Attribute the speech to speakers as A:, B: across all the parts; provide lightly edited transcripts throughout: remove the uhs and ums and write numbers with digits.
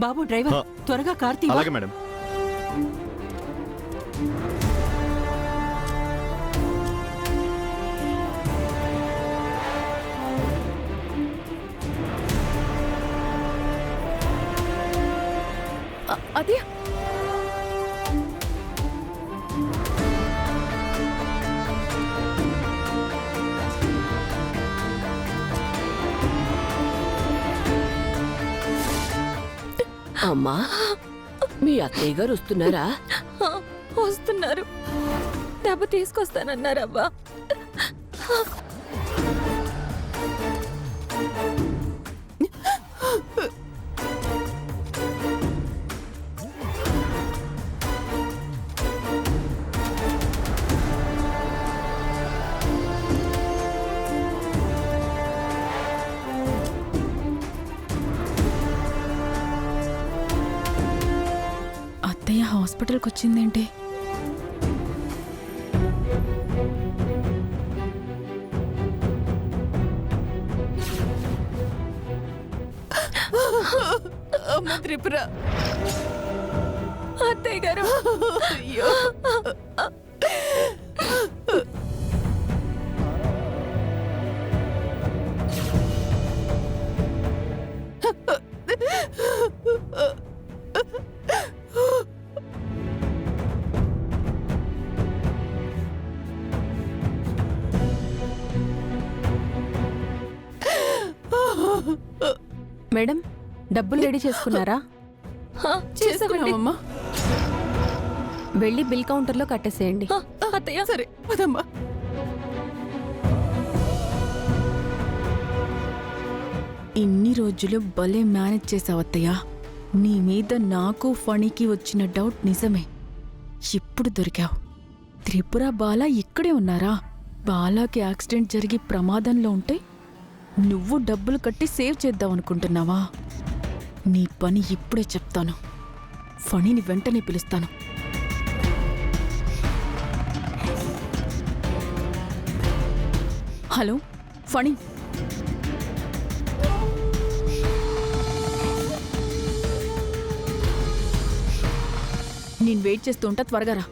A: బాబు driver, త్వరగా car తీవా.
B: అలాగే madam.
C: అదే
D: అమ్మా, మీ అత్తయ్య గారు వస్తున్నారా?
C: వస్తున్నారు. డబ్బు తీసుకొస్తానన్నారవ్వా.
E: అత్తయ్య హాస్పిటల్కి వచ్చిందేంటి?
A: అమ్మ త్రిపుర,
C: అత్తయ్య గారు,
A: అయ్యో.
F: మేడం, డబ్బులు రెడీ చేసుకున్నారా?
A: చేసుకున్నామమ్మా.
F: వెళ్ళి బిల్ కౌంటర్లో కట్టేసేయండి.
C: అత్తయ్య.
A: సరే పదమ్మా.
E: ఇన్ని రోజులు భలే మేనేజ్ చేసావు అత్తయ్య. నీ మీద నాకు ఫణికి వచ్చిన డౌట్ నిజమే. ఇప్పుడు దొరికావు. త్రిపుర బాల ఇక్కడే ఉన్నారా? బాలాకి యాక్సిడెంట్ జరిగి ప్రమాదంలో ఉంటే నువ్వు డబ్బులు కట్టి సేవ్ చేద్దామనుకుంటున్నావా? నీ పని ఇప్పుడే చెప్తాను. ఫణిని వెంటనే పిలుస్తాను. హలో ఫణి, నేను వెయిట్ చేస్తూ ఉంటా, త్వరగా రా.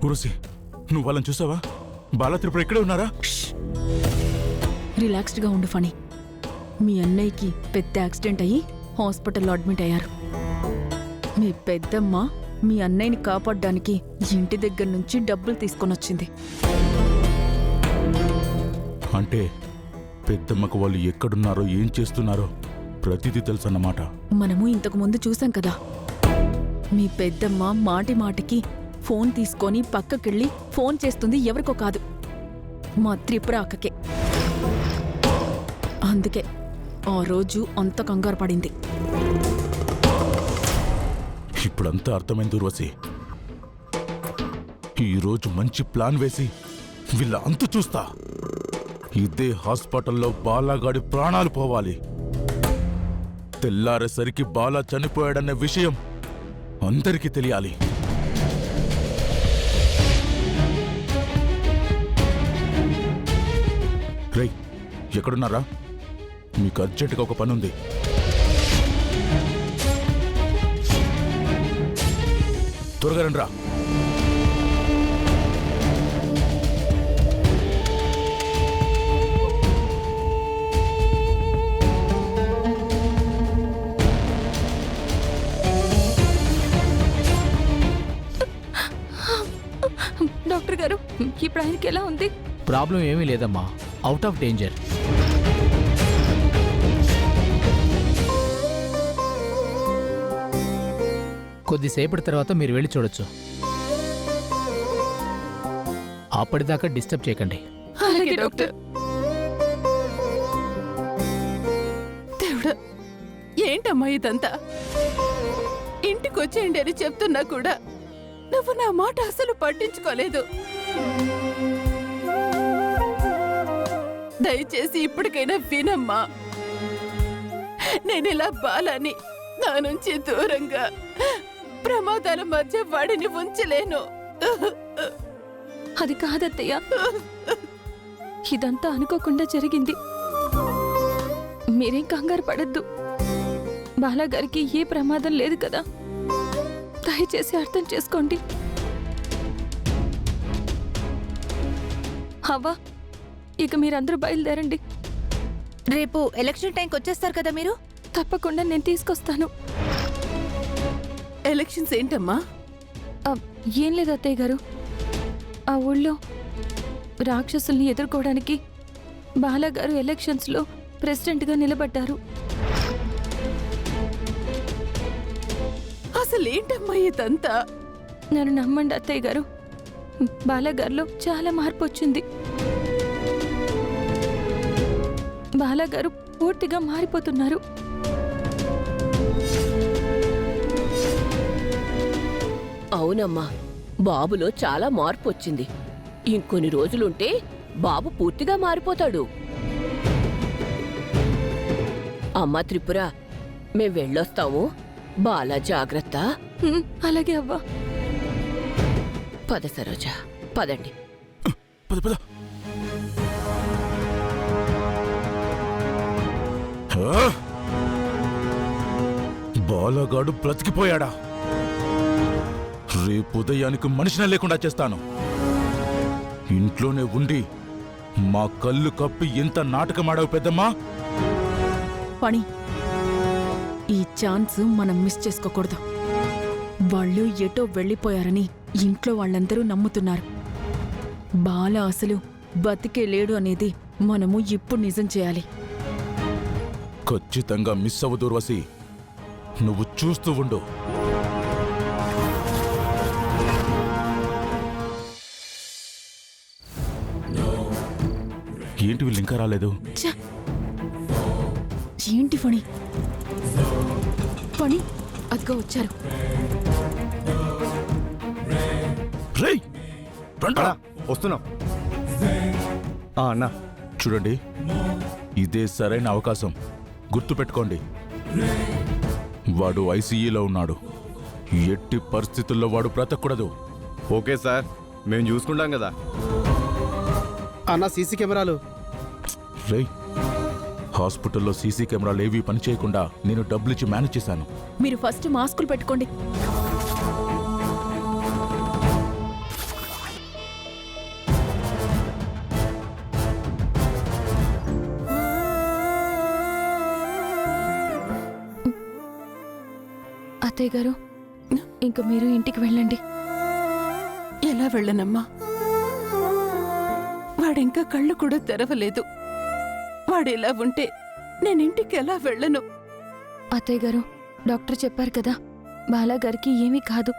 G: గురుసి, నువ్వు వాళ్ళని చూసావా? బాలా త్రిపుర ఇక్కడే ఉన్నారా?
E: రిలాక్స్డ్గా ఉండు ఫణి. మీ అన్నయ్యకి పెద్ద యాక్సిడెంట్ అయ్యి హాస్పిటల్లో అడ్మిట్ అయ్యారు. మీ పెద్దమ్మ మీ అన్నయ్యని కాపాడడానికి ఇంటి దగ్గర నుంచి డబ్బులు తీసుకొనొచ్చింది.
G: అంటే పెద్దమ్మకు వాళ్ళు ఎక్కడున్నారో ఏం చేస్తున్నారో ప్రతిదీ తెలుసన్నమాట.
E: మనము ఇంతకు ముందు చూసాం కదా, మీ పెద్దమ్మ మాటి మాటికి ఫోన్ తీసుకొని పక్కకెళ్ళి ఫోన్ చేస్తుంది ఎవరికో కాదు, మా త్రిపుర అక్కకే. అందుకే ఆ రోజు అంత కంగారు పడింది.
G: ఇప్పుడంతా అర్థమైంది ఊర్వశి. ఈరోజు మంచి ప్లాన్ వేసి వీళ్ళ అంతు చూస్తా. ఇదే హాస్పిటల్లో బాలాగాడి ప్రాణాలు పోవాలి. తెల్లారేసరికి బాలా చనిపోయాడన్న విషయం అందరికీ తెలియాలి. రై, ఎక్కడున్నారా? మీకు అర్జెంటుగా ఒక పని ఉంది. త్వరగా రండిరా.
C: డాక్టర్ గారు, ఇప్పుడు ఆయనకి ఎలా ఉంది?
H: ప్రాబ్లం ఏమీ లేదమ్మా, అవుట్ ఆఫ్ డేంజర్. కొద్దిసేపటి తర్వాత మీరు వెళ్ళి చూడొచ్చు. అప్పటిదాకా డిస్టర్బ్ చేయకండి.
C: అలాగే డాక్టర్.
A: దేవుడా, ఏంటమ్మా ఇదంతా? ఇంటికొచ్చేయండి అని చెప్తున్నా కూడా నువ్వు నా మాట అసలు పట్టించుకోలేదు. దయచేసి ఇప్పటికైనా వినమ్మా. నేనిలా బాలని నా నుంచి దూరంగా ప్రమాదాల మధ్య వాడిని ఉంచలేను.
C: అది కాదత్తయ్య, ఇదంతా అనుకోకుండా జరిగింది. మీరేం కంగారు పడద్దు. బాలాగారికి ఏ ప్రమాదం లేదు కదా. దయచేసి అర్థం చేసుకోండి. అవ్వా, ఇక మీరందరూ బయలుదేరండి.
B: రేపు ఎలక్షన్ టైంకి వచ్చేస్తారు కదా మీరు?
C: తప్పకుండా నేను తీసుకొస్తాను.
A: ఎలక్షన్స్ ఏంటమ్మా?
C: ఏం లేదు అత్తయ్య గారు, ఆ ఊళ్ళో రాక్షసుల్ని ఎదుర్కోవడానికి బాలాగారు ఎలక్షన్స్లో ప్రెసిడెంట్గా నిలబడ్డారు.
A: అసలేంటమ్మా ఇదంతా?
C: నన్ను నమ్మండి అత్తయ్య గారు, బాలాగారిలో చాలా మార్పు వచ్చింది. బాలాగారు పూర్తిగా మారిపోతున్నారు.
D: అవునమ్మా, బాబులో చాలా మార్పు వచ్చింది. ఇంకొన్ని రోజులుంటే బాబు పూర్తిగా మారిపోతాడు. అమ్మా త్రిపుర, మేం వెళ్ళొస్తాము. బాలా జాగ్రత్త.
C: అలాగే అవ్వా.
D: పద సరోజా, పదండి.
G: పద పద. బాలగాడు బ్రతికిపోయాడా? రేపు ఉదయానికి మనిషినే లేకుండా చేస్తాను. ఇంట్లోనే ఉండి మా కళ్ళు కప్పి ఎంత నాటకమాడావు పెద్దమ్మా.
E: పని, ఈ ఛాన్స్ మనం మిస్ చేసుకోకూడదు. వాళ్ళు ఎటో వెళ్ళిపోయారని ఇంట్లో వాళ్ళందరూ నమ్ముతున్నారు. బాల అసలు బతికే లేడు అనేది మనము ఇప్పుడు నిజం చేయాలి.
G: ఖచ్చితంగా మిస్ అవ్వు దూర్వశి. నువ్వు చూస్తూ ఉండు. ఏంటి వీళ్ళు ఇంకా రాలేదు?
E: ఛ! ఏంటి ఫణి? ఫణి, అదిగో వచ్చారు.
G: రేయ్, రండ్రా.
I: వస్తున్నాం. అన్నా,
G: చూడండి, ఇదే సరైన అవకాశం. గుర్తుపెట్టుకోండి, వాడు ఐసీయూలో ఉన్నాడు. ఎట్టి పరిస్థితుల్లో వాడు బ్రతకూడదు.
I: ఓకే సార్, మేము చూసుకుంటాం కదా.
J: అన్న సీసీ కెమెరాలు.
G: రేయ్, హాస్పిటల్లో సీసీ కెమెరాలు ఏవీ పనిచేయకుండా నేను డబ్బులిచ్చి మేనేజ్ చేశాను.
E: మీరు ఫస్ట్ మాస్కులు పెట్టుకోండి.
C: అత్తయ్య గారు, ఇంక మీరు ఇంటికి వెళ్ళండి.
A: ఎలా వెళ్ళనమ్మా? వాడింకా కళ్ళు కూడా తెరవలేదు. వాడిలా ఉంటే నేనింటికి ఎలా వెళ్ళను?
C: అత్తయ్య గారు, డాక్టర్ చెప్పారు కదా, బాలాగారికి ఏమీ కాదు.